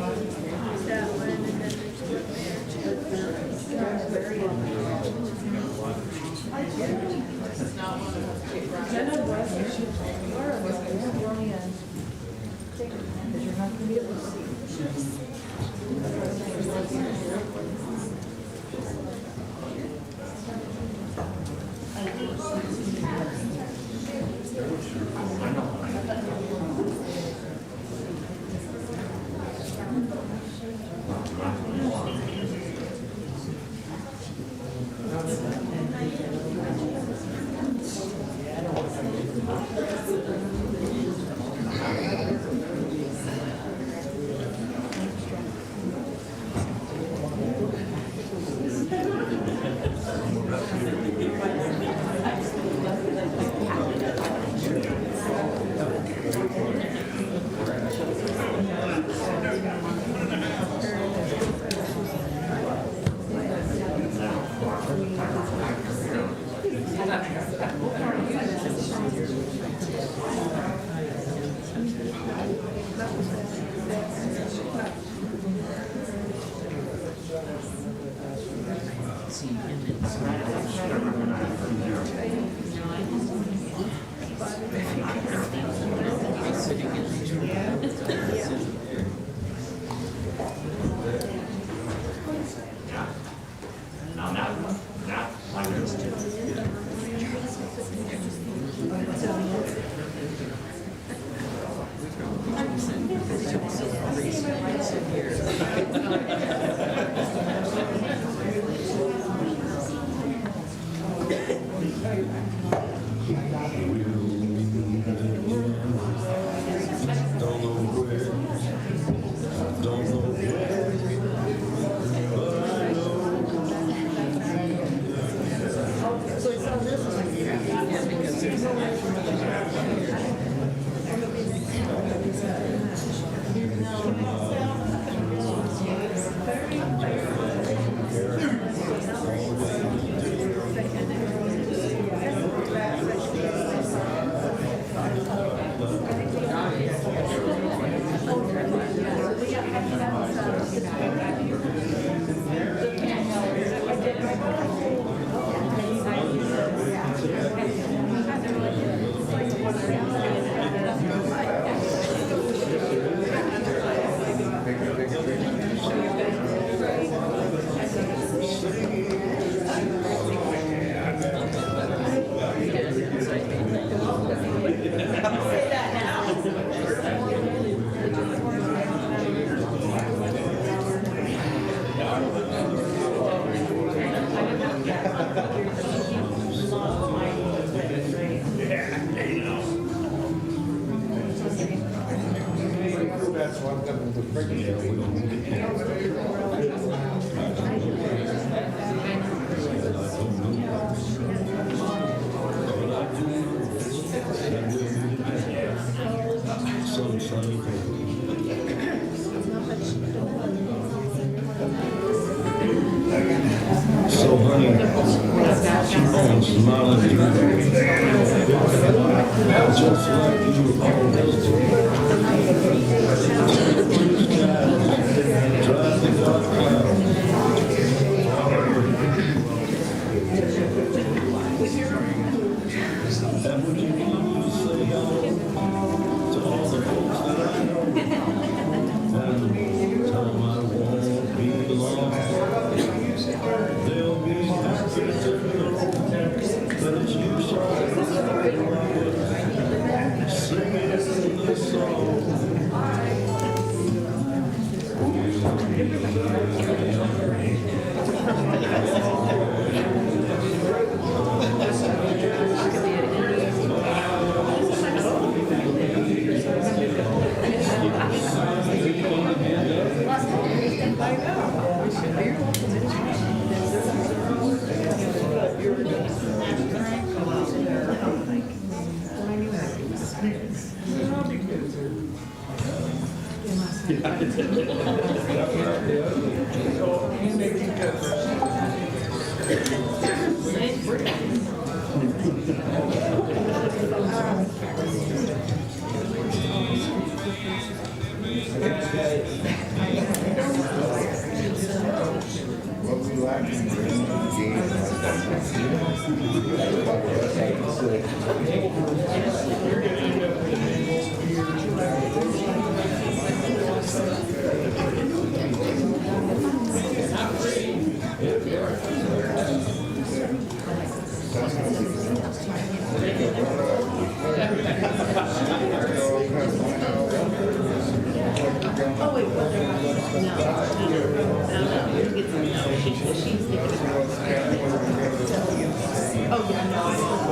That one, and then there's one Jenna was, she Laura was throw me in. Because you're not gonna be able to see. So honey, keep on smiling. Just like you always do. Drive the dark cloud. And would you please say hello to all the folks that I know? And tell them I won't be long. They'll be happy to know that it's you singing the song. What we like in Oh, wait, what? Oh, yeah, no,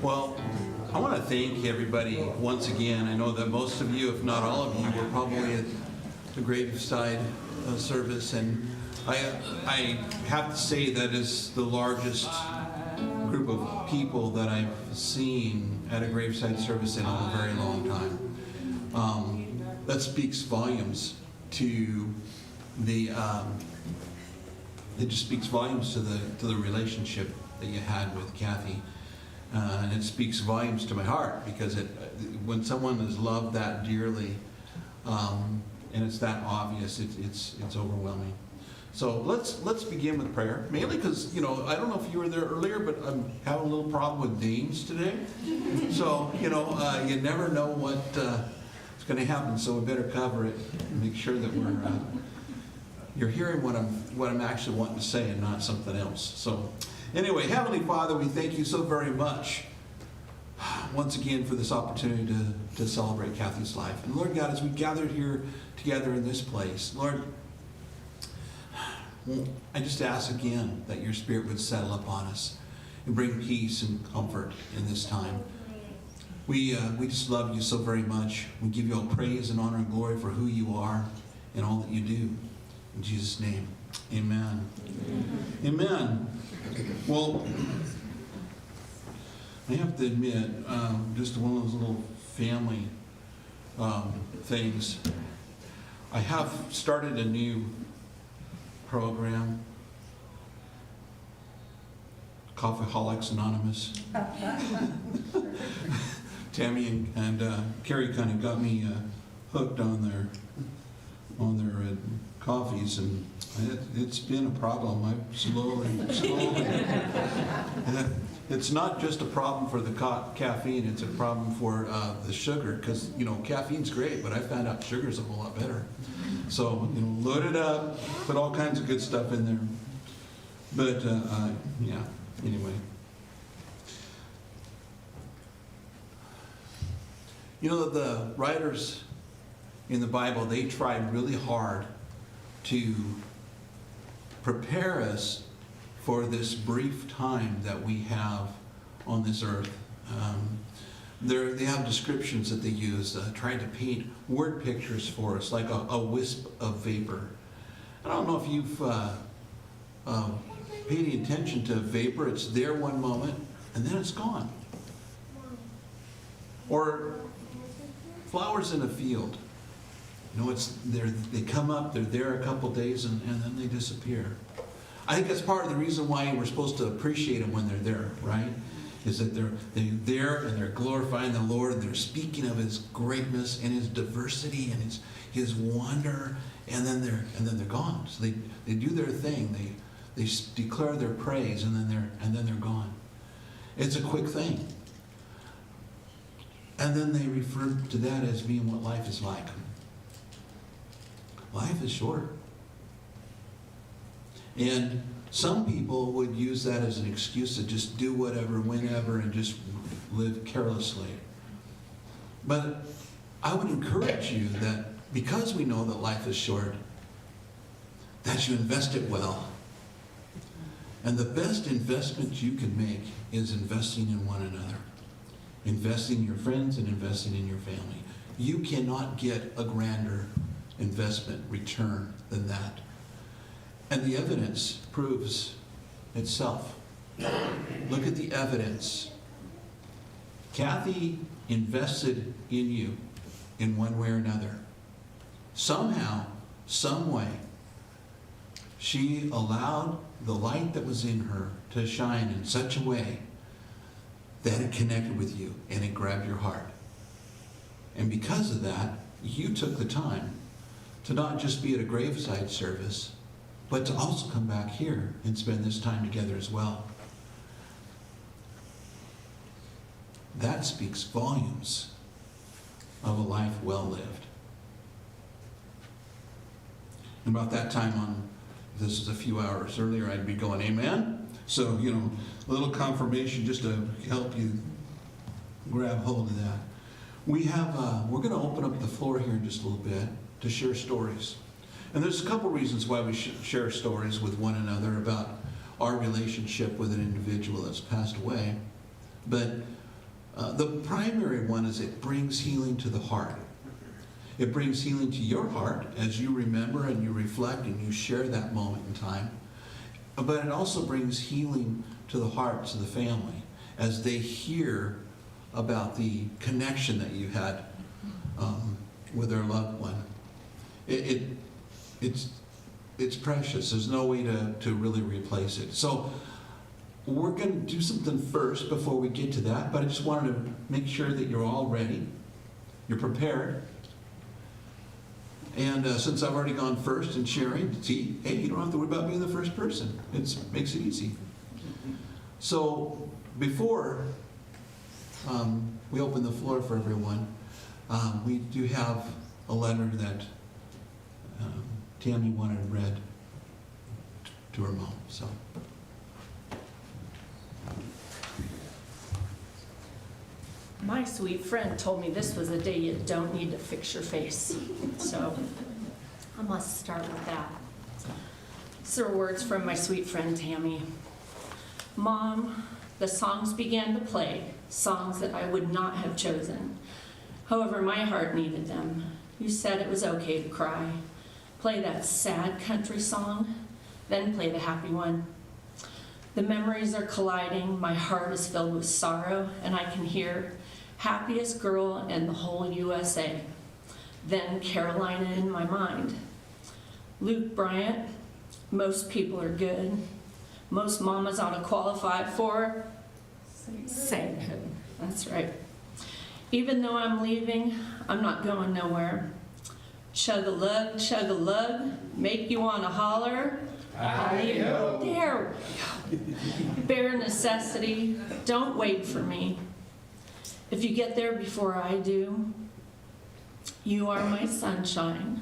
Well, I want to thank everybody once again. I know that most of you, if not all of you, were probably at the graveside service, and I have to say that is the largest group of people that I've seen at a graveside service in a very long time. That speaks volumes to the. It just speaks volumes to the relationship that you had with Cathy. And it speaks volumes to my heart, because when someone is loved that dearly, and it's that obvious, it's overwhelming. So let's begin with prayer. Mainly because, I don't know if you were there earlier, but I'm having a little problem with names today. So you never know what is going to happen. So we better cover it and make sure that you're hearing what I'm actually wanting to say and not something else. So. Anyway, Heavenly Father, we thank you so very much once again for this opportunity to celebrate Cathy's life. And Lord God, as we gathered here together in this place, Lord, I just ask again that your Spirit would settle upon us and bring peace and comfort in this time. We just love you so very much. We give you all praise and honor and glory for who you are and all that you do. In Jesus' name, amen. Amen. Well, I have to admit, just one of those little family things. I have started a new program, Coffeeholics Anonymous. Tammy and Carrie kind of got me hooked on their coffees, and it's been a problem. I've slowly. It's not just a problem for the caffeine, it's a problem for the sugar, because, caffeine's great, but I found out sugar's a whole lot better. So, load it up, put all kinds of good stuff in there. But, yeah, anyway. The writers in the Bible, they tried really hard to prepare us for this brief time that we have on this earth. They have descriptions that they use, trying to paint word pictures for us, like a wisp of vapor. I don't know if you've paid any attention to vapor. It's there one moment, and then it's gone. Or flowers in a field. They come up, they're there a couple days, and then they disappear. I think that's part of the reason why we're supposed to appreciate them when they're there, right? Is that they're there and they're glorifying the Lord, and they're speaking of His greatness and His diversity and His wonder, and then they're gone. So they do their thing, they declare their praise, and then they're gone. It's a quick thing. And then they refer to that as being what life is like. Life is short. And some people would use that as an excuse to just do whatever, whenever, and just live carelessly. But I would encourage you that because we know that life is short, that you invest it well. And the best investment you can make is investing in one another. Investing in your friends and investing in your family. You cannot get a grander investment return than that. And the evidence proves itself. Look at the evidence. Cathy invested in you in one way or another. Somehow, some way, she allowed the light that was in her to shine in such a way that it connected with you and it grabbed your heart. And because of that, you took the time to not just be at a graveside service, but to also come back here and spend this time together as well. That speaks volumes of a life well lived. And about that time on, this is a few hours earlier, I'd be going, amen? So, a little confirmation just to help you grab hold of that. We're going to open up the floor here in just a little bit to share stories. And there's a couple reasons why we share stories with one another about our relationship with an individual that's passed away. But the primary one is it brings healing to the heart. It brings healing to your heart as you remember and you reflect and you share that moment in time. But it also brings healing to the hearts of the family as they hear about the connection that you had with their loved one. It's precious. There's no way to really replace it. So we're going to do something first before we get to that, but I just wanted to make sure that you're all ready. You're prepared. And since I've already gone first in sharing, see, hey, you don't have to worry about being the first person. It makes it easy. So before we open the floor for everyone, we do have a letter that Tammy wanted read to her mom. So. My sweet friend told me this was a day you don't need to fix your face. So I must start with that. These are words from my sweet friend Tammy. Mom, the songs began to play, songs that I would not have chosen. However, my heart needed them. You said it was okay to cry. Play that sad country song, then play the happy one. The memories are colliding, my heart is filled with sorrow, and I can hear happiest girl in the whole USA. Then Carolina in my mind. Luke Bryant, most people are good. Most mamas ought to qualify for sainthood. That's right. Even though I'm leaving, I'm not going nowhere. Chug a lug, make you wanna holler. There we go. Bare necessity, don't wait for me. If you get there before I do, you are my sunshine.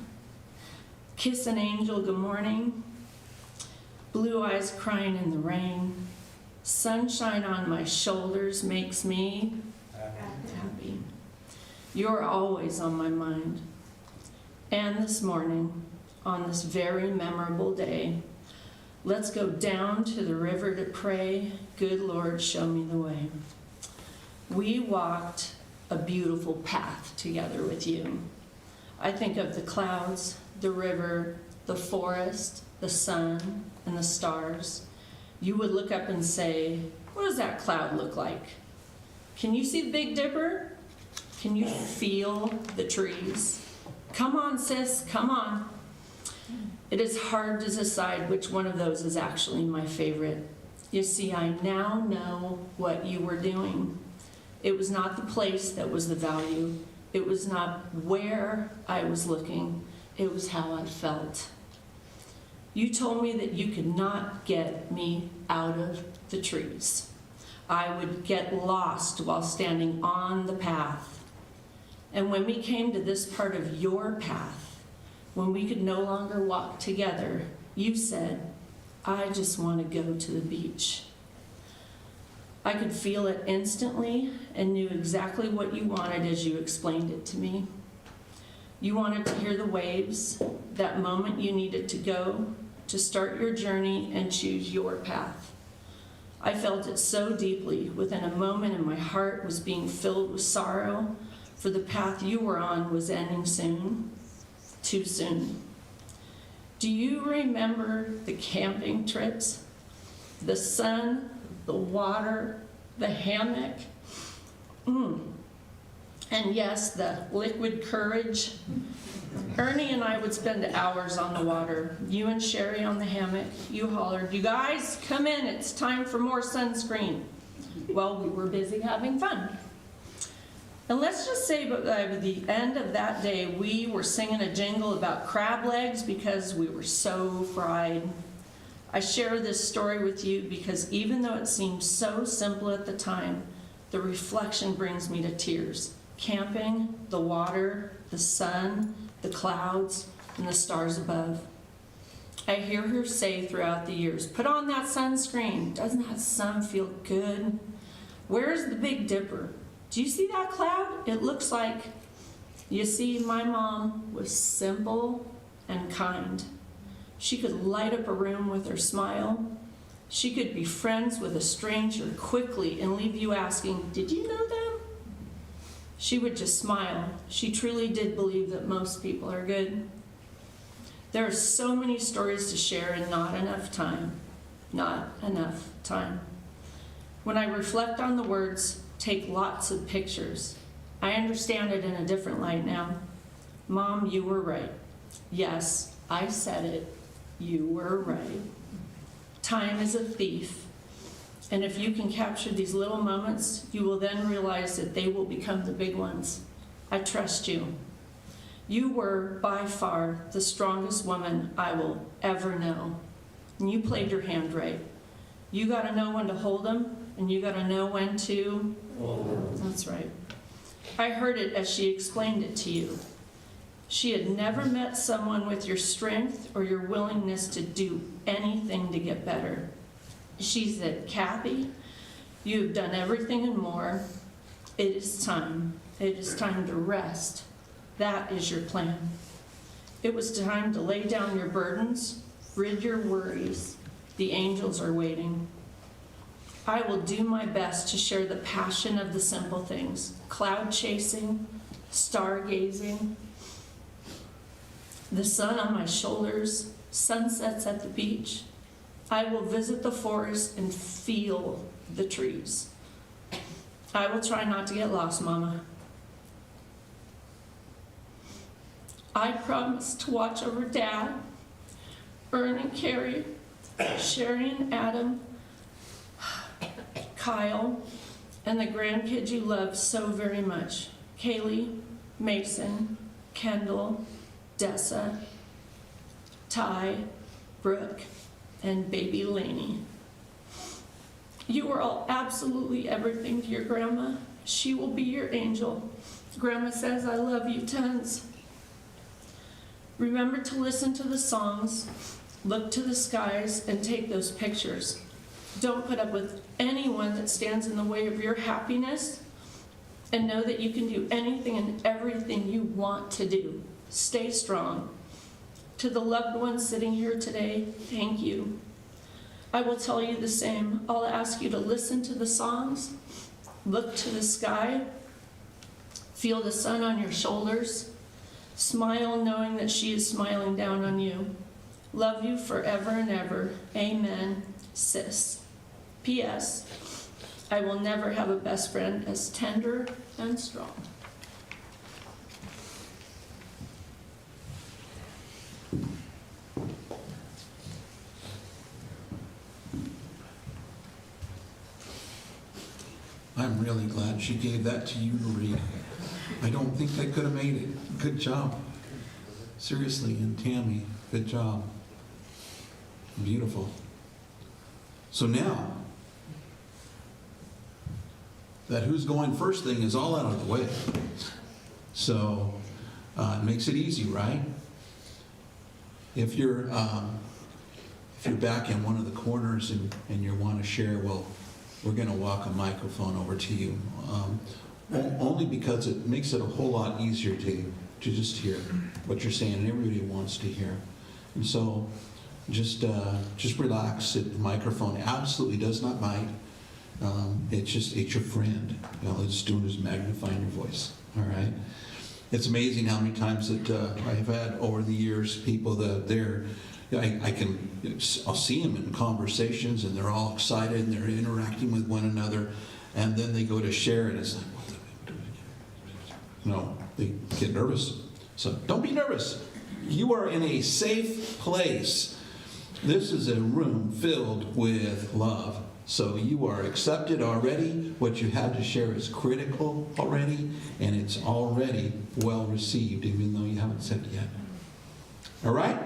Kiss an angel good morning. Blue eyes crying in the rain. Sunshine on my shoulders makes me happy. You're always on my mind. And this morning, on this very memorable day, let's go down to the river to pray. Good Lord, show me the way. We walked a beautiful path together with you. I think of the clouds, the river, the forest, the sun, and the stars. You would look up and say, what does that cloud look like? Can you see the Big Dipper? Can you feel the trees? Come on, sis, come on. It is hard to decide which one of those is actually my favorite. You see, I now know what you were doing. It was not the place that was the value. It was not where I was looking. It was how I felt. You told me that you could not get me out of the trees. I would get lost while standing on the path. And when we came to this part of your path, when we could no longer walk together, you said, I just want to go to the beach. I could feel it instantly and knew exactly what you wanted as you explained it to me. You wanted to hear the waves, that moment you needed to go to start your journey and choose your path. I felt it so deeply within a moment, and my heart was being filled with sorrow, for the path you were on was ending soon. too soon. Do you remember the camping trips? The sun, the water, the hammock? And yes, the liquid courage. Ernie and I would spend hours on the water. You and Sherry on the hammock. You hollered, "You guys, come in, it's time for more sunscreen." Well, we were busy having fun. And let's just say by the end of that day, we were singing a jingle about crab legs because we were so fried. I share this story with you because even though it seemed so simple at the time, the reflection brings me to tears. Camping, the water, the sun, the clouds, and the stars above. I hear her say throughout the years, "Put on that sunscreen. Doesn't that sun feel good? Where's the Big Dipper? Do you see that cloud? It looks like..." You see, my mom was simple and kind. She could light up a room with her smile. She could be friends with a stranger quickly and leave you asking, "Did you know them?" She would just smile. She truly did believe that most people are good. There are so many stories to share and not enough time. Not enough time. When I reflect on the words, "Take lots of pictures," I understand it in a different light now. Mom, you were right. Yes, I said it. You were right. Time is a thief. And if you can capture these little moments, you will then realize that they will become the big ones. I trust you. You were, by far, the strongest woman I will ever know. And you played your hand right. You got to know when to hold them, and you got to know when to... That's right. I heard it as she explained it to you. She had never met someone with your strength or your willingness to do anything to get better. She said, "Cathy, you have done everything and more. It is time. It is time to rest. That is your plan. It was time to lay down your burdens, rid your worries. The angels are waiting." I will do my best to share the passion of the simple things: cloud chasing, stargazing, the sun on my shoulders, sunsets at the beach. I will visit the forest and feel the trees. I will try not to get lost, Mama. I promise to watch over Dad, Ern and Carrie, Sherry and Adam, Kyle, and the grandkids you love so very much: Kaylee, Mason, Kendall, Dessa, Ty, Brooke, and baby Lainey. You are all absolutely everything to your grandma. She will be your angel. Grandma says I love you tons. Remember to listen to the songs, look to the skies, and take those pictures. Don't put up with anyone that stands in the way of your happiness, and know that you can do anything and everything you want to do. Stay strong. To the loved ones sitting here today, thank you. I will tell you the same. I'll ask you to listen to the songs, look to the sky, feel the sun on your shoulders, smile knowing that she is smiling down on you. Love you forever and ever. Amen, sis. P.S. I will never have a best friend as tender and strong. I'm really glad she gave that to you to read. I don't think they could have made it. Good job. Seriously, and Tammy, good job. Beautiful. So now, that who's going first thing is all out of the way. So it makes it easy, right? If you're back in one of the corners and you want to share, well, we're going to walk a microphone over to you. Only because it makes it a whole lot easier to just hear what you're saying, and everybody wants to hear. And so just relax. The microphone absolutely does not bite. It's your friend. All it's doing is magnifying your voice. All right. It's amazing how many times that I have had over the years people that I'll see them in conversations and they're all excited and they're interacting with one another, and then they go to share and it's like, no, they get nervous. So don't be nervous. You are in a safe place. This is a room filled with love. So you are accepted already. What you have to share is critical already, and it's already well received, even though you haven't said it yet. All right?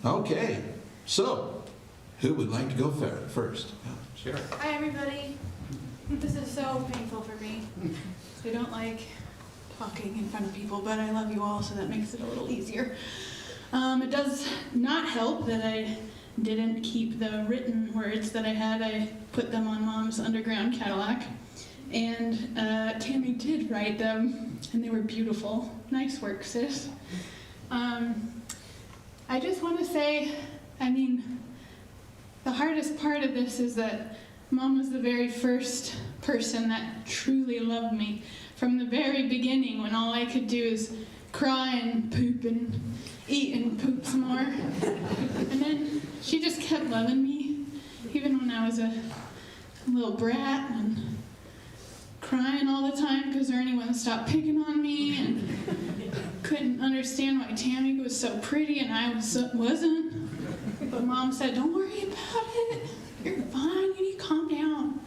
Okay. So, who would like to go first? Sure. Hi, everybody. This is so painful for me. I don't like talking in front of people, but I love you all, so that makes it a little easier. It does not help that I didn't keep the written words that I had. I put them on Mom's underground Cadillac, and Tammy did write them, and they were beautiful. Nice work, sis. I just want to say, the hardest part of this is that Mom was the very first person that truly loved me. From the very beginning, when all I could do is cry and poop and eat and poop some more. And then she just kept loving me, even when I was a little brat and crying all the time because Ernie wouldn't stop picking on me and couldn't understand why Tammy was so pretty and I wasn't. But Mom said, don't worry about it. You're fine. You need to calm down.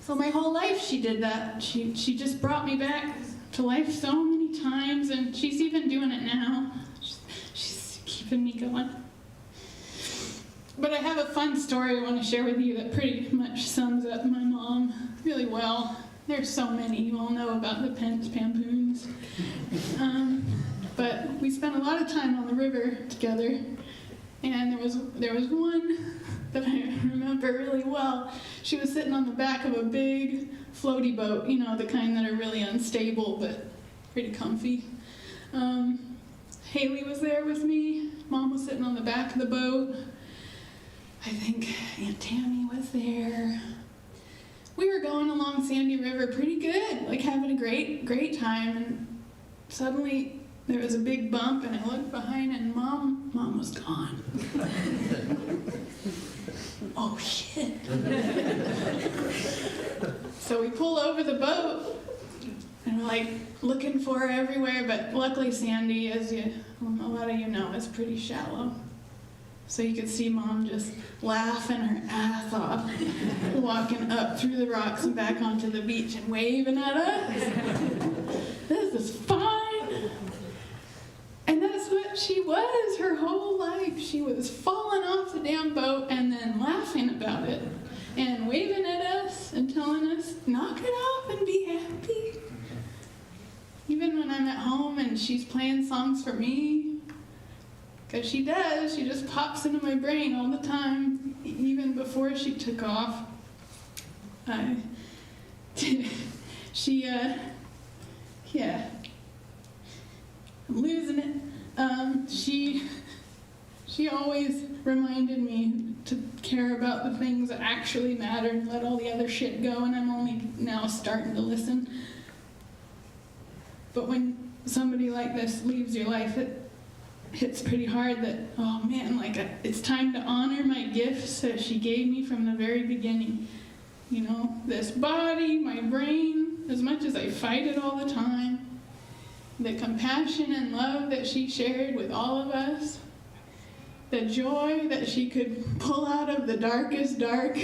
So my whole life she did that. She just brought me back to life so many times, and she's even doing it now. She's keeping me going. But I have a fun story I want to share with you that pretty much sums up my mom really well. There's so many. You all know about the Pampoons. But we spent a lot of time on the river together, and there was one that I remember really well. She was sitting on the back of a big floaty boat, you know, the kind that are really unstable but pretty comfy. Haley was there with me. Mom was sitting on the back of the boat. I think Aunt Tammy was there. We were going along Sandy River pretty good, like having a great time, and suddenly there was a big bump, and I looked behind, and Mom was gone. Oh, shit. So we pull over the boat, and we're like looking for her everywhere, but luckily Sandy, as a lot of you know, is pretty shallow. So you could see Mom just laughing her ass off, walking up through the rocks and back onto the beach and waving at us. This is fine. And that's what she was her whole life. She was falling off the damn boat and then laughing about it and waving at us and telling us, knock it off and be happy. Even when I'm at home and she's playing songs for me, because she does, she just pops into my brain all the time, even before she took off. Yeah, I'm losing it. She always reminded me to care about the things that actually matter and let all the other shit go, and I'm only now starting to listen. But when somebody like this leaves your life, it hits pretty hard that, oh man, it's time to honor my gifts that she gave me from the very beginning. You know, this body, my brain, as much as I fight it all the time, the compassion and love that she shared with all of us, the joy that she could pull out of the darkest dark,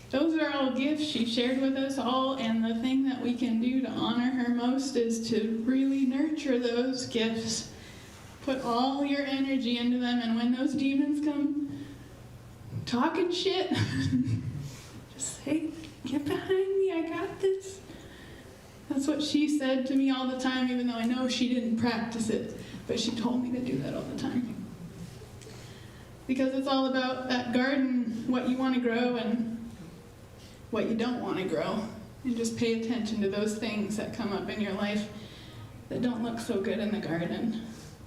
those are all gifts she shared with us all, and the thing that we can do to honor her most is to really nurture those gifts. Put all your energy into them, and when those demons come talking shit, just say, get behind me, I got this. That's what she said to me all the time, even though I know she didn't practice it, but she told me to do that all the time. Because it's all about that garden, what you want to grow and what you don't want to grow. And just pay attention to those things that come up in your life that don't look so good in the garden.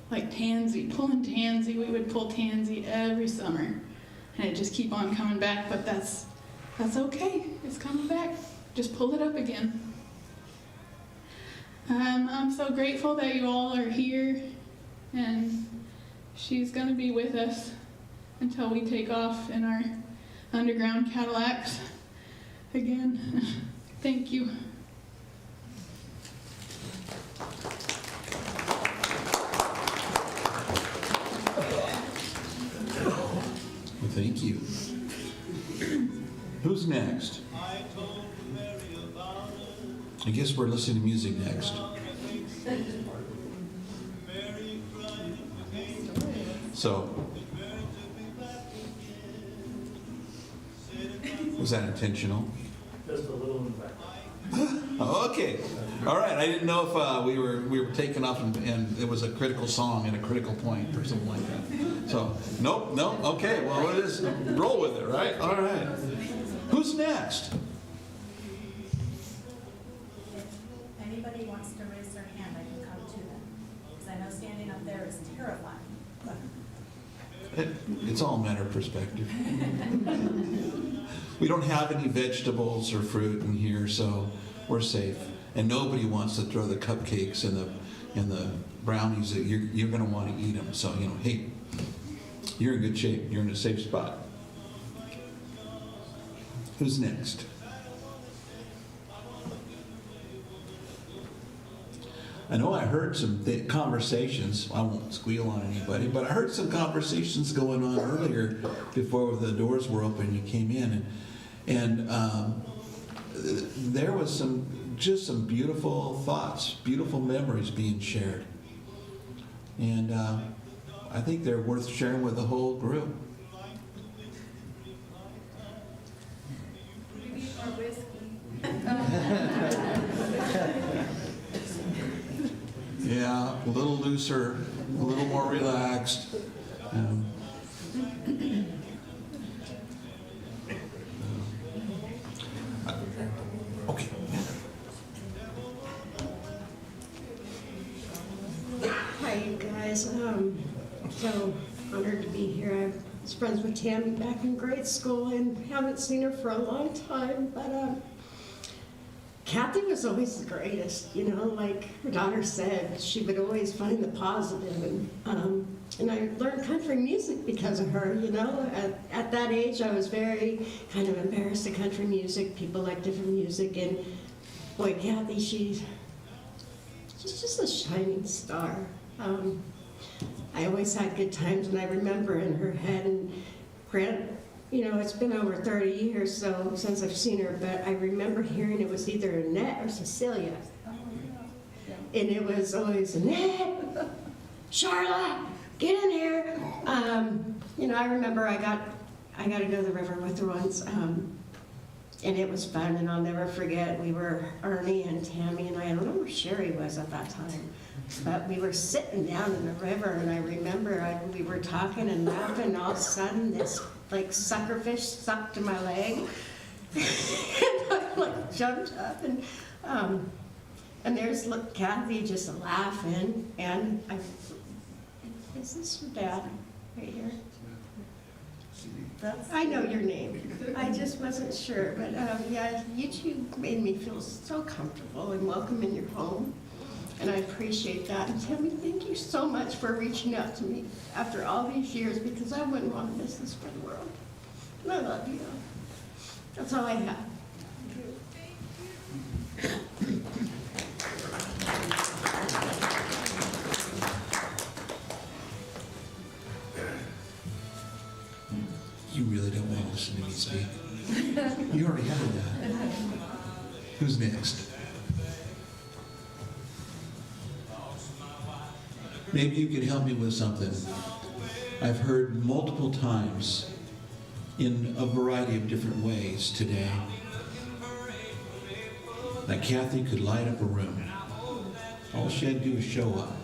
Like tansy, pulling tansy. We would pull tansy every summer. And it just keep on coming back, but that's okay. It's coming back. Just pull it up again. I'm so grateful that you all are here, and she's going to be with us until we take off in our underground Cadillacs again. Thank you. Well, thank you. Who's next? I guess we're listening to music next. So, was that intentional? Just a little in the back. Oh, okay. All right. I didn't know if we were taking off and it was a critical song at a critical point or something like that. So, nope. Okay. Well, we'll just roll with it, right? All right. Who's next? If anybody wants to raise their hand, I can come to them. Because I know standing up there is terrifying. It's all a matter of perspective. We don't have any vegetables or fruit in here, so we're safe. And nobody wants to throw the cupcakes and the brownies that you're going to want to eat them. So, hey, you're in good shape. You're in a safe spot. Who's next? I know I heard some conversations. I won't squeal on anybody, but I heard some conversations going on earlier before the doors were open. You came in, and there was some beautiful thoughts, beautiful memories being shared, and I think they're worth sharing with the whole group. We need more whiskey. Yeah, a little looser, a little more relaxed. Okay. Hi, you guys. So honored to be here. I was friends with Tammy back in grade school and haven't seen her for a long time, but Cathy was always the greatest, like her daughter said, she would always find the positive, and I learned country music because of her, At that age, I was very kind of embarrassed at country music. People like different music, and boy, Cathy, she's just a shining star. I always had good times, and I remember in her head, and Grant, it's been over 30 years since I've seen her, but I remember hearing it was either Annette or Cecilia. And it was always, Annette, Charlotte, get in here. I remember I got to go to the river with her once, and it was fun, and I'll never forget, we were, Ernie and Tammy and I don't know where Sherry was at that time, but we were sitting down in the river, and I remember we were talking and laughing, and all of a sudden this suckerfish stuck to my leg, and I jumped up, and there's Cathy just laughing, and is this your dad right here? I know your name. I just wasn't sure, but yeah, you two made me feel so comfortable and welcome in your home, and I appreciate that. And Tammy, thank you so much for reaching out to me after all these years, because I wouldn't want to miss this for the world. And I love you. That's all I have. You really don't want to listen to me speak. You already had that. Who's next? Maybe you can help me with something. I've heard multiple times in a variety of different ways today that Cathy could light up a room. All she had to do is show up.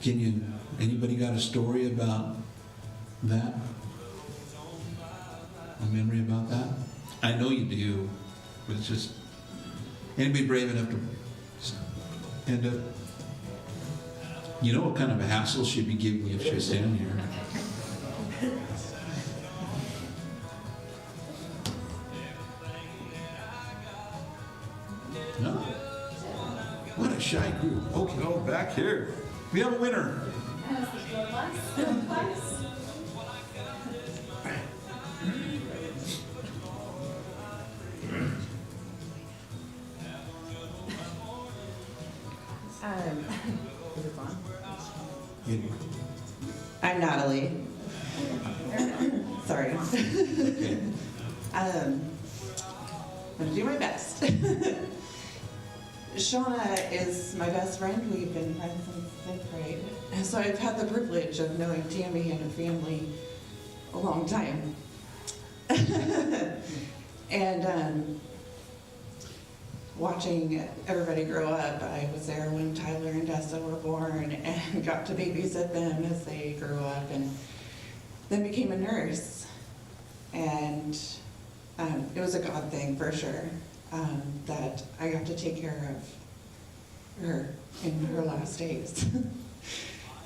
Anybody got a story about that? A memory about that? I know you do, but it's just, anybody brave enough to end up, you know what kind of a hassle she'd be giving you if she was standing here. No? What a shy group. Okay, oh, back here. We have a winner. Is it on? You- I'm Natalie. Sorry. Okay. I'm gonna do my best. Shauna is my best friend. We've been friends since 5th grade. And so I've had the privilege of knowing Tammy and her family a long time. And watching everybody grow up, I was there when Tyler and Dessa were born and got to babysit them as they grew up, and then became a nurse. And it was a God thing for sure, that I got to take care of her in her last days.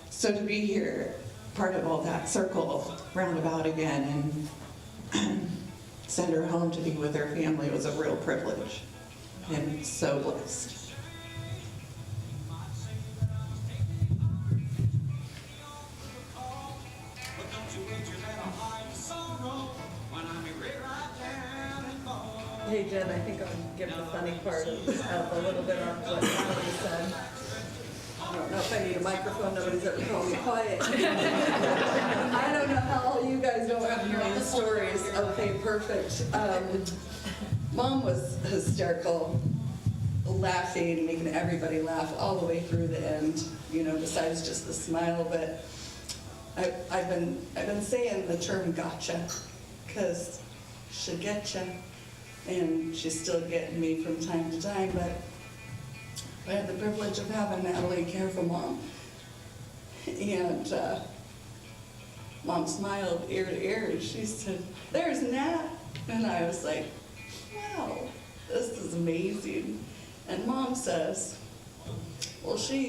So to be here, part of all that circle roundabout again, and send her home to be with her family was a real privilege. I'm so blessed. Hey Jen, I think I'll give the funny part of a little bit of what Natalie said. I don't know if I need a microphone, nobody's ever told me quiet. I don't know how all you guys don't have your own stories. Okay, perfect. Mom was hysterical, laughing, making everybody laugh all the way through the end, you know, besides just the smile. But I've been saying the term gotcha, because she'll get you. And she's still getting me from time to time, but I had the privilege of having Natalie care for Mom. And Mom smiled ear to ear, and she said, "There's Nat." And I was like, wow, this is amazing. And Mom says, well, she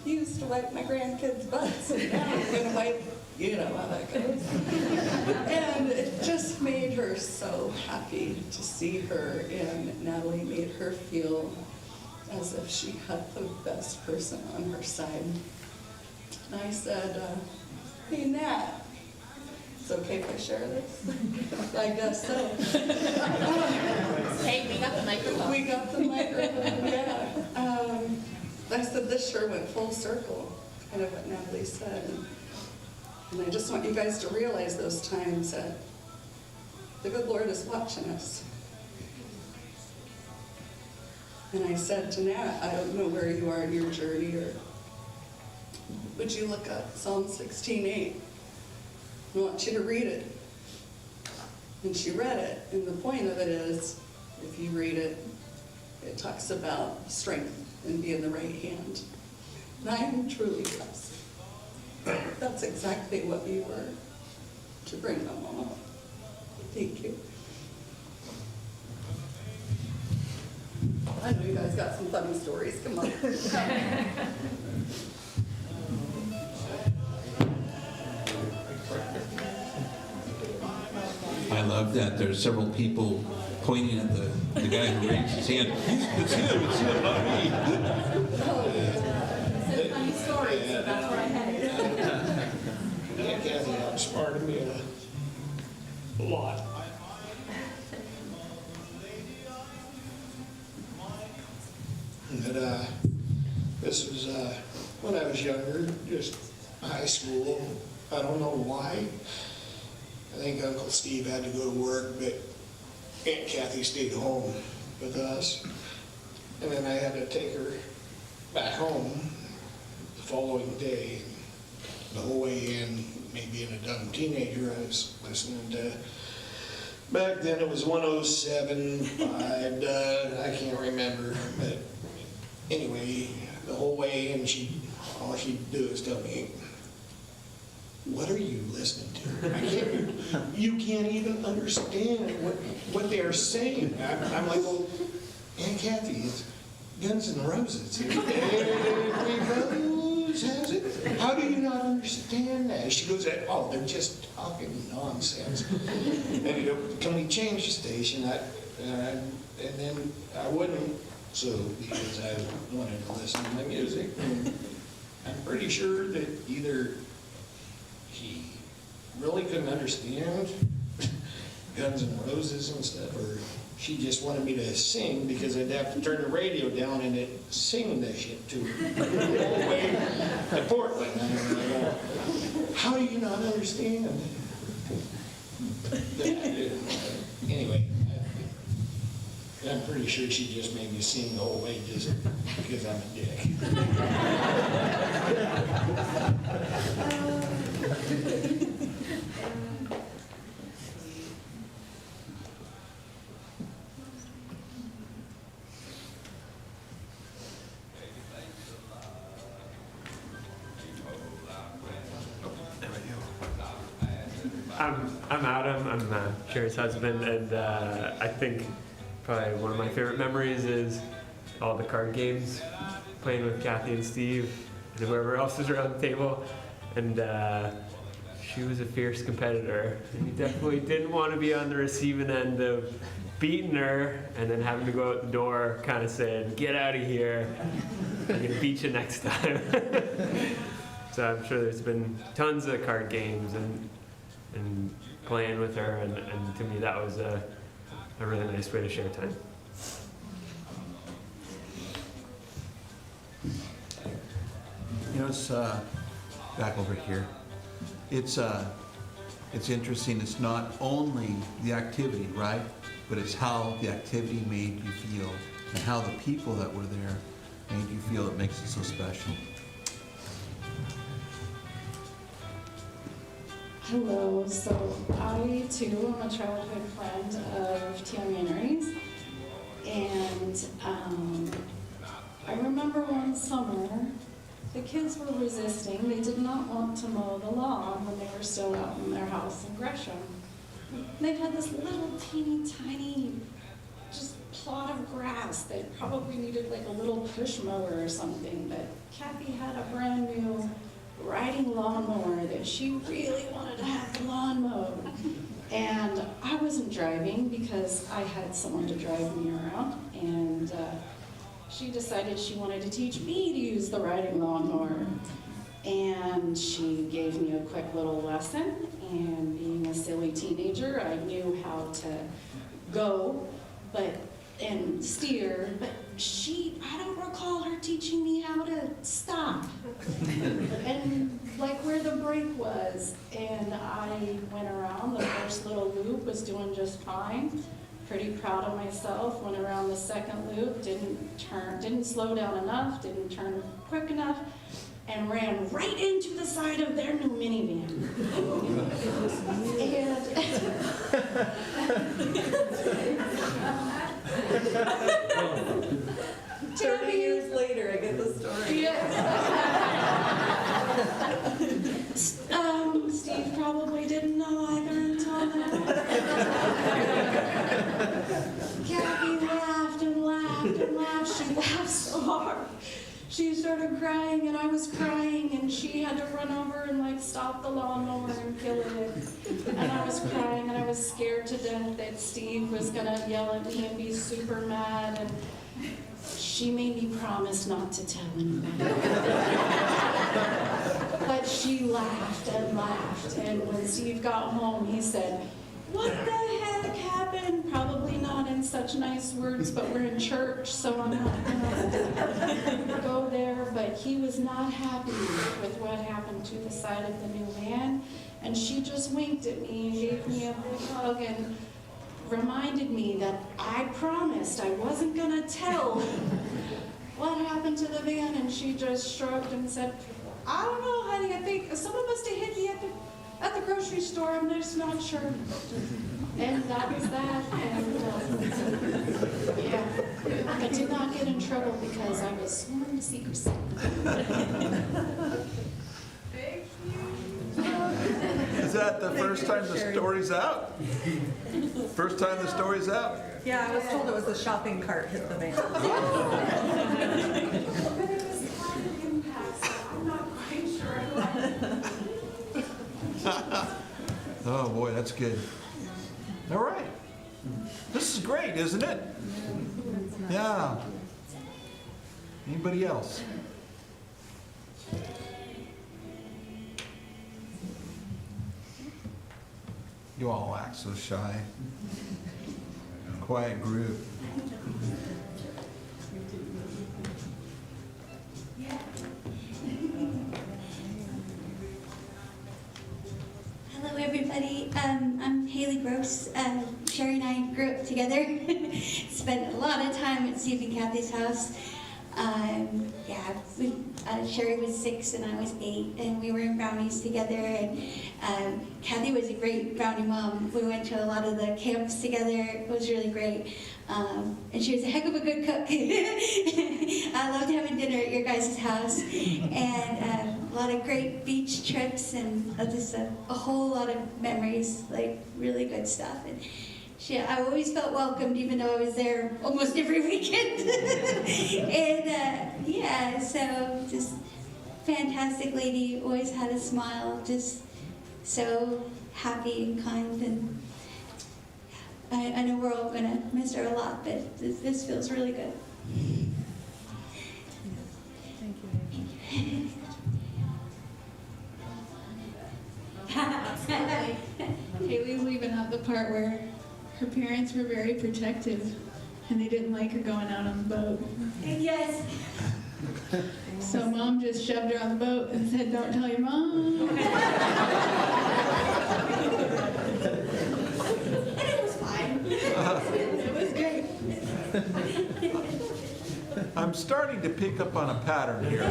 used to wipe my grandkids' butts, and now I'm gonna wipe, you know how that goes. And it just made her so happy to see her, and Natalie made her feel as if she had the best person on her side. And I said, hey Nat, it's okay if I share this? I guess so. Hey, we got the microphone. We got the microphone, yeah. I said, this sure went full circle, kind of what Natalie said. And I just want you guys to realize those times that the good Lord is watching us. And I said to Nat, I don't know where you are in your journey, or would you look up Psalm 16:8? I want you to read it. And she read it, and the point of it is, if you read it, it talks about strength and being the right hand. And I am truly blessed. That's exactly what we were to bring my mom up. Thank you. I know you guys got some funny stories. Come on. I love that there's several people pointing at the guy who raised his hand. It's him, not me. Said funny stories, so that's where I headed. Yeah, Cathy outsmarted me a lot. But this was when I was younger, just high school. I don't know why. I think Uncle Steve had to go to work, but Aunt Cathy stayed home with us. And then I had to take her back home the following day. The whole way in, me being a dumb teenager, I was listening to, back then it was 107.5, I can't remember, but anyway, the whole way in, all she'd do is tell me, what are you listening to? You can't even understand what they are saying. I'm like, well, Aunt Cathy, it's Guns N' Roses. Every rose has it. How do you not understand that? She goes, oh, they're just talking nonsense. And can we change the station? And then I wouldn't So, because I wanted to listen to my music, and I'm pretty sure that either he really couldn't understand Guns N' Roses and stuff, or she just wanted me to sing because I'd have to turn the radio down and sing that shit to her all the way to Portland. And I go, how do you not understand? Anyway, I'm pretty sure she just made me sing the whole way just because I'm a dick. I'm Adam. I'm Sherry's husband, and I think probably one of my favorite memories is all the card games, playing with Cathy and Steve and whoever else is around the table. And she was a fierce competitor, and you definitely didn't want to be on the receiving end of beating her and then having to go out the door kind of saying, "Get out of here, I'm going to beat you next time." So I'm sure there's been tons of card games and playing with her, and to me that was a really nice way to share time. You know, it's back over here. It's interesting. It's not only the activity, right? But it's how the activity made you feel and how the people that were there made you feel that makes it so special. Hello, so I too am a childhood friend of Tia Mannery's, and I remember one summer the kids were resisting. They did not want to mow the lawn when they were still out in their house in Gresham. They had this little teeny tiny just plot of grass that probably needed like a little push mower or something, but Cathy had a brand new riding lawnmower that she really wanted to have the lawn mowed. And I wasn't driving because I had someone to drive me around, and she decided she wanted to teach me to use the riding lawnmower. And she gave me a quick little lesson, and being a silly teenager, I knew how to go and steer, but I don't recall her teaching me how to stop and like where the brake was. And I went around, the first little loop was doing just fine, pretty proud of myself. Went around the second loop, didn't slow down enough, didn't turn quick enough, and ran right into the side of their new minivan. And 30 years later, I get the story. yes. Steve probably didn't know either until now. Cathy laughed and laughed and laughed. She laughed so hard. She started crying, and I was crying, and she had to run over and like stop the lawnmower and kill it. And I was crying, and I was scared to death that Steve was gonna yell at me and be super mad. And she made me promise not to tell anybody. But she laughed and laughed, and when Steve got home, he said, "What the heck happened?" Probably not in such nice words, but we're in church, so I'm not gonna go there. But he was not happy with what happened to the side of the new van, and she just winked at me and gave me a big hug and reminded me that I promised I wasn't gonna tell what happened to the van. And she just shrugged and said, "I don't know, honey, I think someone must have hit me at the grocery store, I'm just not sure." And that was that. And yeah, I did not get in trouble because I was sworn to secrecy. Is that the first time the story's out? First time the story's out? Yeah, I was told it was the shopping cart hit the van. But it was kind of impact, so I'm not quite sure why. Oh boy, that's good. All right. This is great, isn't it? Yeah. Anybody else? You all act so shy. Quiet group. Hello, everybody. I'm Haley Gross. Sherry and I grew up together. Spent a lot of time at Steve and Cathy's house. Sherry was 6 and I was 8, and we were in brownies together. And Cathy was a great brownie mom. We went to a lot of the camps together. It was really great. And she was a heck of a good cook. I loved having dinner at your guys' house. And a lot of great beach trips and just a whole lot of memories, like really good stuff. And I always felt welcomed, even though I was there almost every weekend. And so just fantastic lady, always had a smile, just so happy and kind. And I know we're all gonna miss her a lot, but this feels really good. Thank you. Haley's leaving out the part where her parents were very protective and they didn't like her going out on the boat. Yes. So mom just shoved her on the boat and said, "Don't tell your mom." And it was fine. It was great. I'm starting to pick up on a pattern here.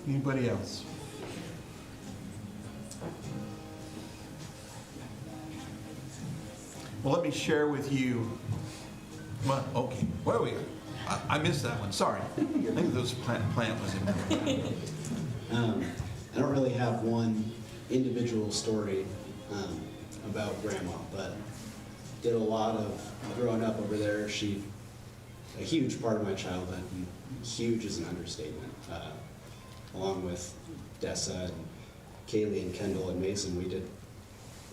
Anybody else? Well, let me share with you. Well, okay. Where are we? I missed that one. Sorry. I think those plant was in there. I don't really have one individual story about Grandma, but did a lot of growing up over there. She, a huge part of my childhood, and huge is an understatement. Along with Dessa and Kaylee and Kendall and Mason, we did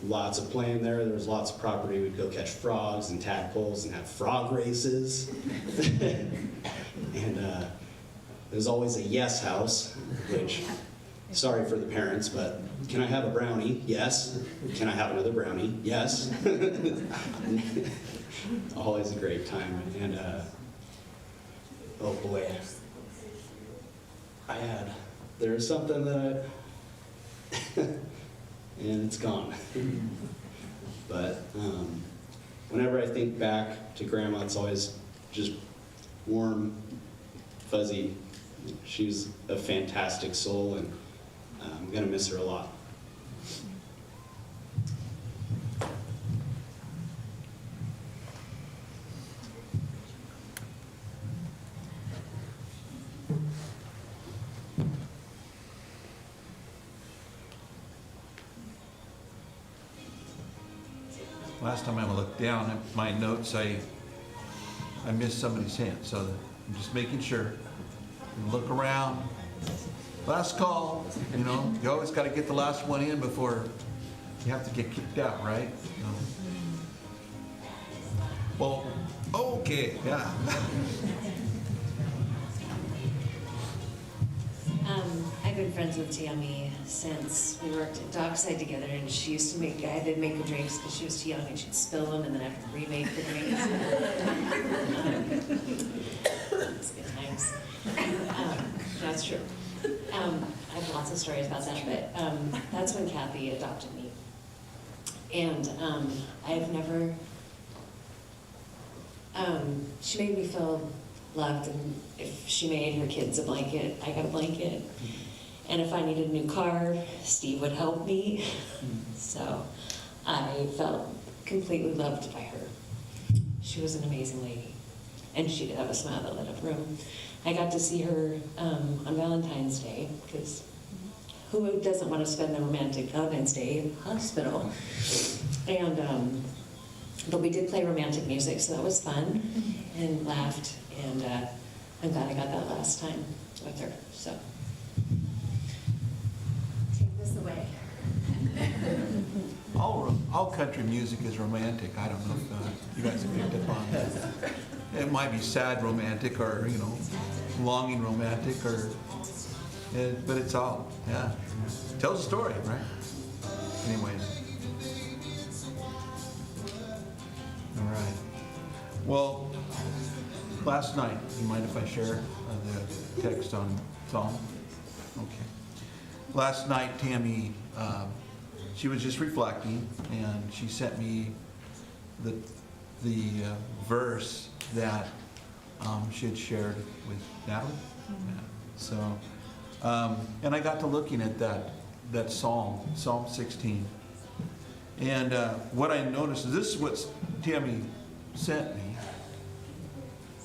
lots of playing there. There was lots of property. We'd go catch frogs and tadpoles and have frog races. And it was always a yes house, which, sorry for the parents, but can I have a brownie? Yes. Can I have another brownie? Yes. Always a great time. And oh boy, there's something that and it's gone. But whenever I think back to Grandma, it's always just warm, fuzzy. She was a fantastic soul, and I'm gonna miss her a lot. Last time I looked down at my notes, I missed somebody's hand, so I'm just making sure. Look around. Last call, you know, you always got to get the last one in before you have to get kicked out, right? Well, okay, yeah. I've been friends with Tammy since we worked at Dockside together, and she used to make, I had to make the drinks because she was too young, and she'd spill them, and then I have to remake the drinks. It's good times. That's true. I have lots of stories about that, but that's when Cathy adopted me. And I've never, she made me feel loved, and if she made her kids a blanket, I got a blanket. And if I needed a new car, Steve would help me. So I felt completely loved by her. She was an amazing lady, and she did have a smile that lit up a room. I got to see her on Valentine's Day, because who doesn't want to spend the romantic Valentine's Day in the hospital? And but we did play romantic music, so that was fun, and laughed, and I'm glad I got that last time with her. So take this away. all country music is romantic. I don't know if you guys have picked up on that. It might be sad romantic, or longing romantic, but it's all, yeah, tells a story, right? Anyways, all right. Well, last night, you mind if I share the text on Psalm? Okay. Last night, Tammy, she was just reflecting, and she sent me the verse that she had shared with Natalie. Yeah. So, and I got to looking at that Psalm 16. And what I noticed is this is what Tammy sent me,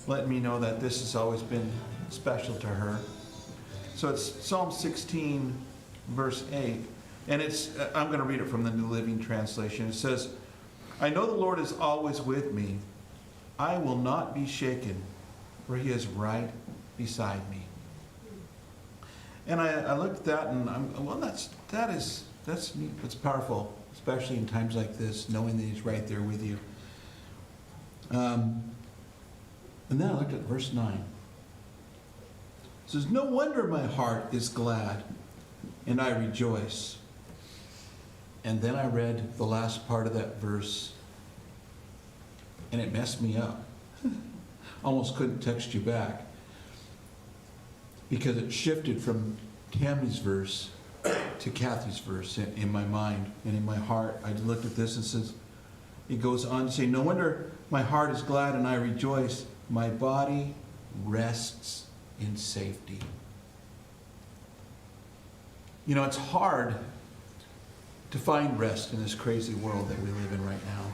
letting me know that this has always been special to her. So it's Psalm 16, verse 8. And I'm going to read it from the New Living Translation. It says, I know the Lord is always with me. I will not be shaken, for he is right beside me. And I looked at that, and that's neat. It's powerful, especially in times like this, knowing that he's right there with you. And then I looked at verse 9. It says, no wonder my heart is glad, and I rejoice. And then I read the last part of that verse, and it messed me up. Almost couldn't text you back, because it shifted from Tammy's verse to Cathy's verse in my mind and in my heart. I looked at this and says, it goes on to say, no wonder my heart is glad and I rejoice. My body rests in safety. It's hard to find rest in this crazy world that we live in right now.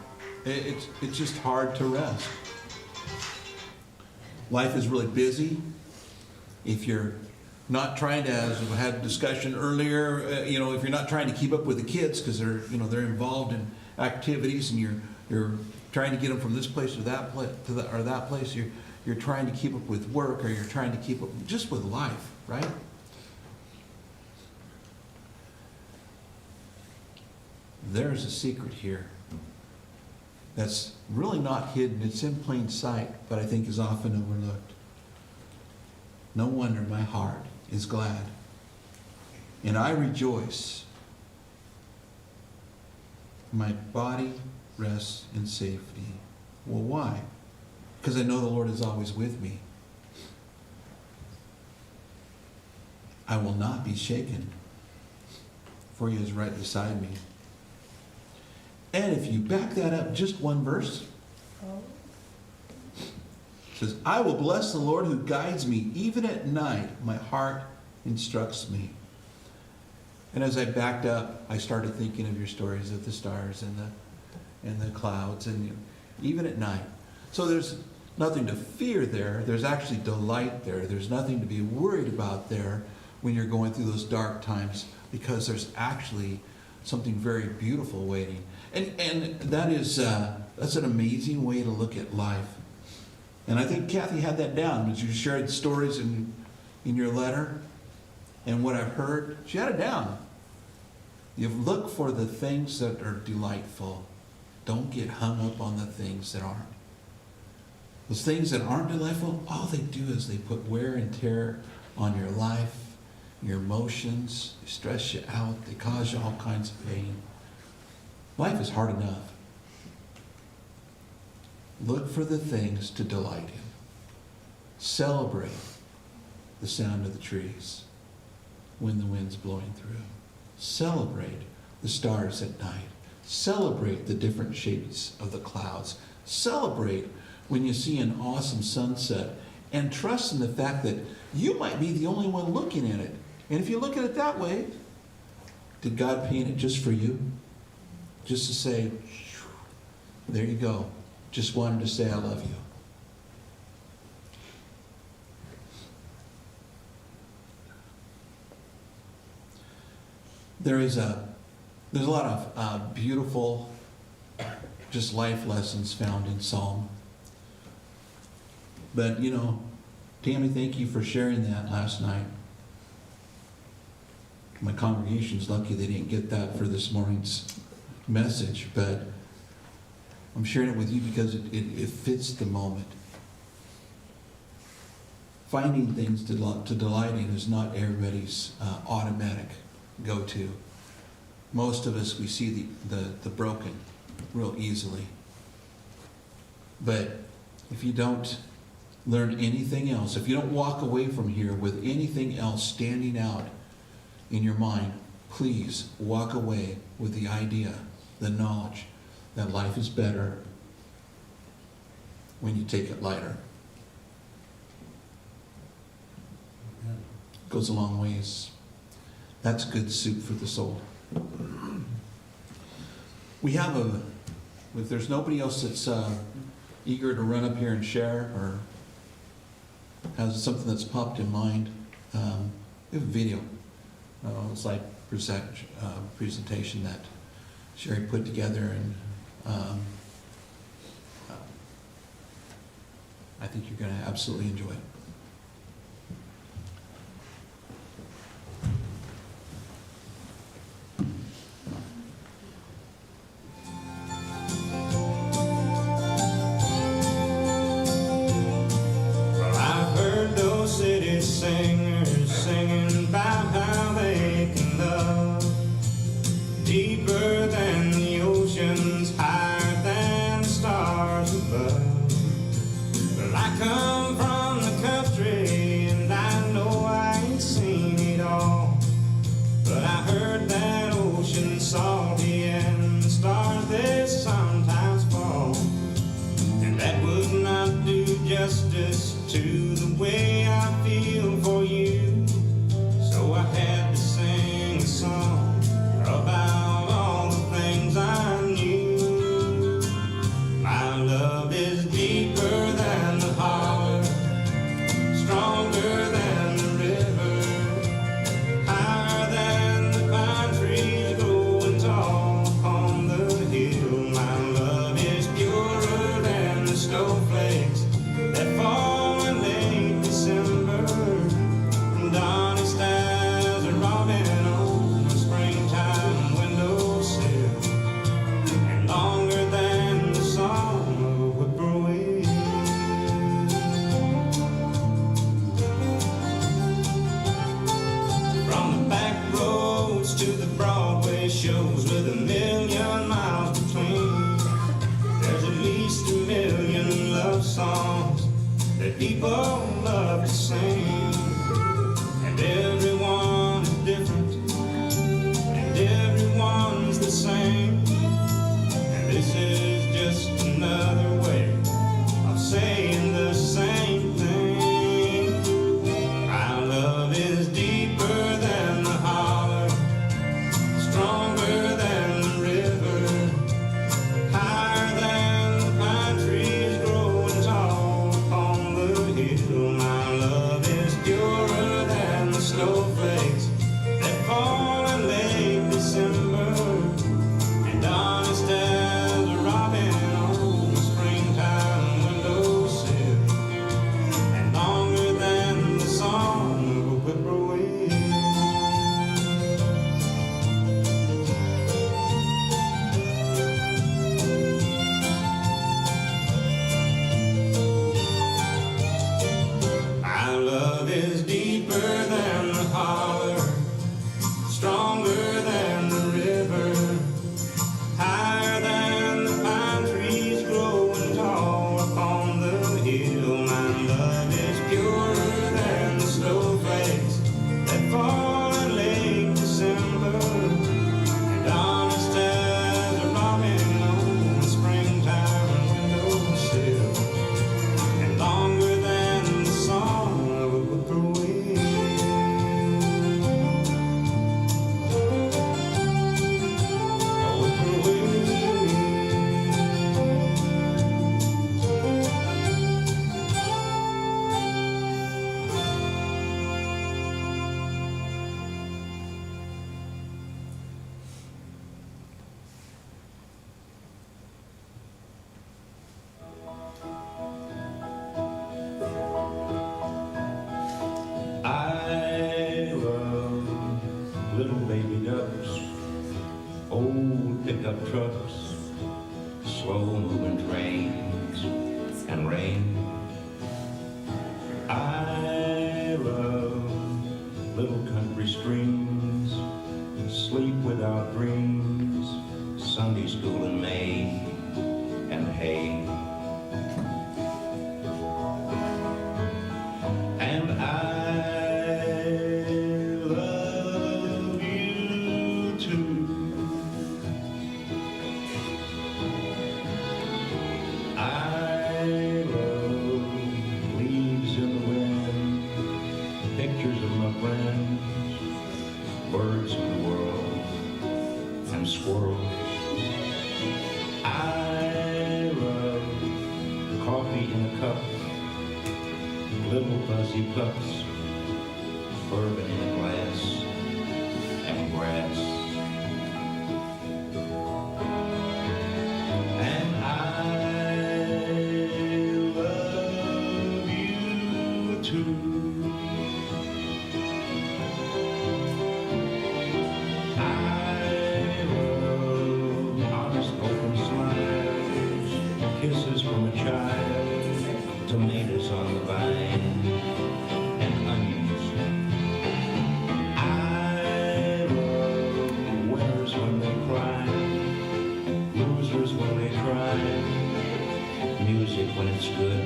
It's just hard to rest. Life is really busy. If you're not trying to, as we had a discussion earlier, if you're not trying to keep up with the kids because they're involved in activities, and you're trying to get them from this place to that place or that place, you're trying to keep up with work, or you're trying to keep up just with life, right? There's a secret here that's really not hidden. It's in plain sight, but I think is often overlooked. No wonder my heart is glad, and I rejoice. My body rests in safety. Well, why? Because I know the Lord is always with me. I will not be shaken, for he is right beside me. And if you back that up just one verse, it says, I will bless the Lord who guides me. Even at night, my heart instructs me. And as I backed up, I started thinking of your stories of the stars and the clouds, and even at night. So there's nothing to fear there. There's actually delight there. There's nothing to be worried about there when you're going through those dark times, because there's actually something very beautiful waiting. And that's an amazing way to look at life. And I think Cathy had that down as you shared the stories in your letter and what I've heard. She had it down. You look for the things that are delightful. Don't get hung up on the things that aren't. Those things that aren't delightful, all they do is they put wear and tear on your life, your emotions, they stress you out, they cause you all kinds of pain. Life is hard enough. Look for the things to delight in. Celebrate the sound of the trees when the wind's blowing through. Celebrate the stars at night. Celebrate the different shapes of the clouds. Celebrate when you see an awesome sunset, and trust in the fact that you might be the only one looking at it. And if you look at it that way, did God paint it just for you? Just to say, there you go. Just wanted to say I love you. There's a lot of beautiful, just life lessons found in Psalm. But Tammy, thank you for sharing that last night. My congregation's lucky they didn't get that for this morning's message, but I'm sharing it with you because it fits the moment. Finding things to delight in is not everybody's automatic go-to. Most of us, we see the broken real easily. But if you don't learn anything else, if you don't walk away from here with anything else standing out in your mind, please walk away with the idea, the knowledge that life is better when you take it lighter. Goes a long ways. That's good soup for the soul. We have if there's nobody else that's eager to run up here and share or has something that's popped in mind, we have a video. It's like presentation that Sherry put together, and I think you're going to absolutely enjoy it. Singers singing about how they can love deeper than the oceans, higher than the stars above. Well, I come from the country and I know I ain't seen it all, but I heard that ocean salty and the stars they sometimes fall, and that would not do justice to the way I feel for you. So I had to sing a song about all the things I knew. My love is deeper than the holler, stronger than the river, higher than the pine trees growing tall on the hill. My love is purer than the snowflakes that fall in late December, and honest as a robin on a springtime windowsill, and longer than the song of a whippoorwill. From the back roads to the Broadway shows with a million miles between, there's at least a million love songs that people love to sing, and everyone is different, and everyone's the same, and this is just another way of saying the same thing. My love is deeper than the holler, stronger than the river, higher than the pine trees growing tall upon the hill. My love is purer than the snowflakes that fall in late December, and honest as a robin on a spring pickup trucks, slow-moving trains, and rain. I love little country streams, sleep without dreams, Sunday school in May, and hay. And I love you too. I love leaves in the wind, pictures of my friends, birds of the world, and squirrels. I love coffee in a cup, little fuzzy pups, bourbon in a glass, and grass. And I love you too. I love honest open smiles, kisses from a child, tomatoes on the vine, and onions. I love winners when they cry, losers when they try, music when it's good,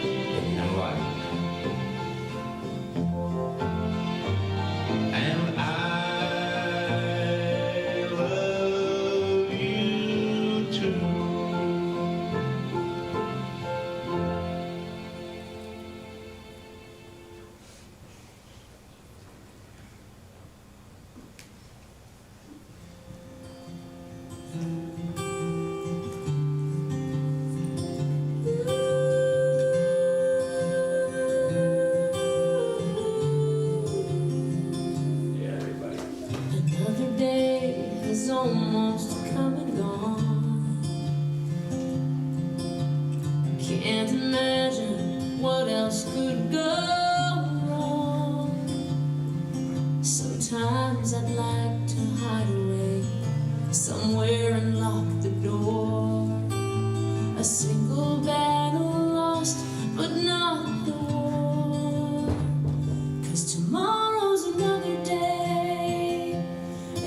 and life. And I love you too. Another day has almost come and gone. Can't imagine what else could go wrong. Sometimes I'd like to hide away somewhere and lock the door. A single battle lost, but not the war. 'Cause tomorrow's another day,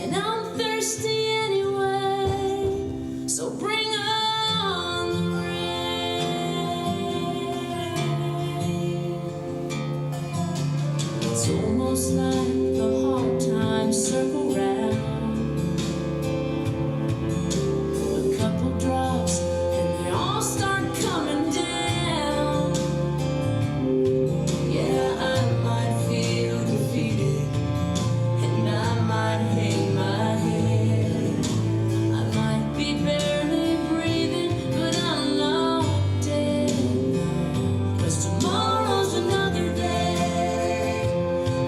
and I'm thirsty anyway, so bring on the rain. It's almost like the hard times circle round. A couple drops and they all start coming down. Yeah, I might feel defeated, and I might hang my head. I might be barely breathing, but I'm not dead. 'Cause tomorrow's another day,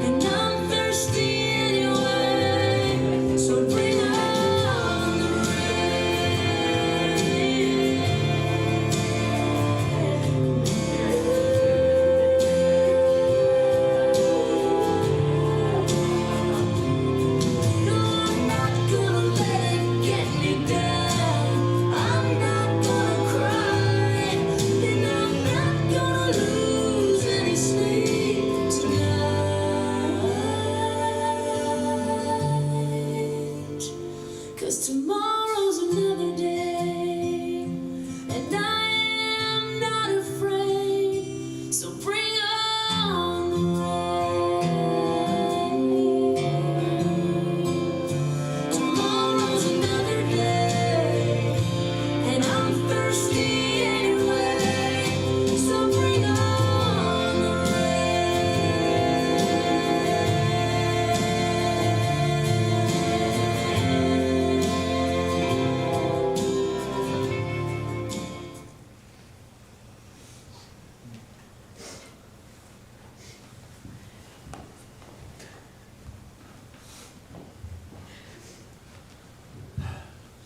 and I'm thirsty anyway, so bring on the No, I'm not gonna let it get me down. I'm not gonna cry, and I'm not gonna lose any sleep tonight. 'Cause tomorrow's another day, and I am not afraid, so bring on the rain. Tomorrow's another day, and I'm thirsty anyway, so bring on the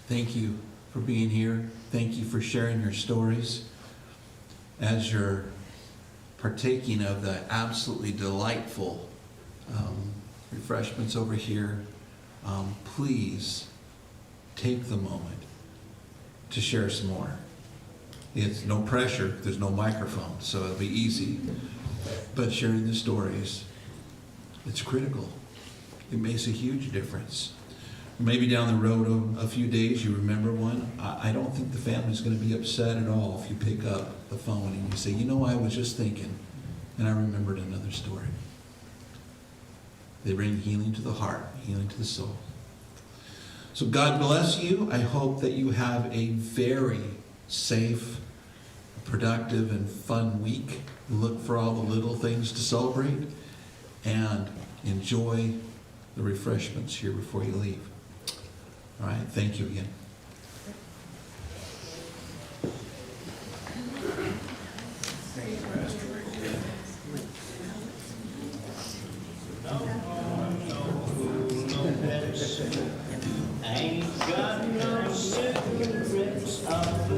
Thank you for being here. Thank you for sharing your stories. As you're partaking of the absolutely delightful refreshments over here, please take the moment to share some more. It's no pressure, there's no microphone, so it'll be easy. But sharing the stories, it's critical. It makes a huge difference. Maybe down the road a few days you remember one. I don't think the family's going to be upset at all if you pick up the phone and you say, you know, I was just thinking, and I remembered another story. They bring healing to the heart, healing to the soul. So God bless you. I hope that you have a very safe, productive, and fun week. Look for all the little things to celebrate and enjoy the refreshments here before you leave. All right, thank you again. Ain't got no secrets of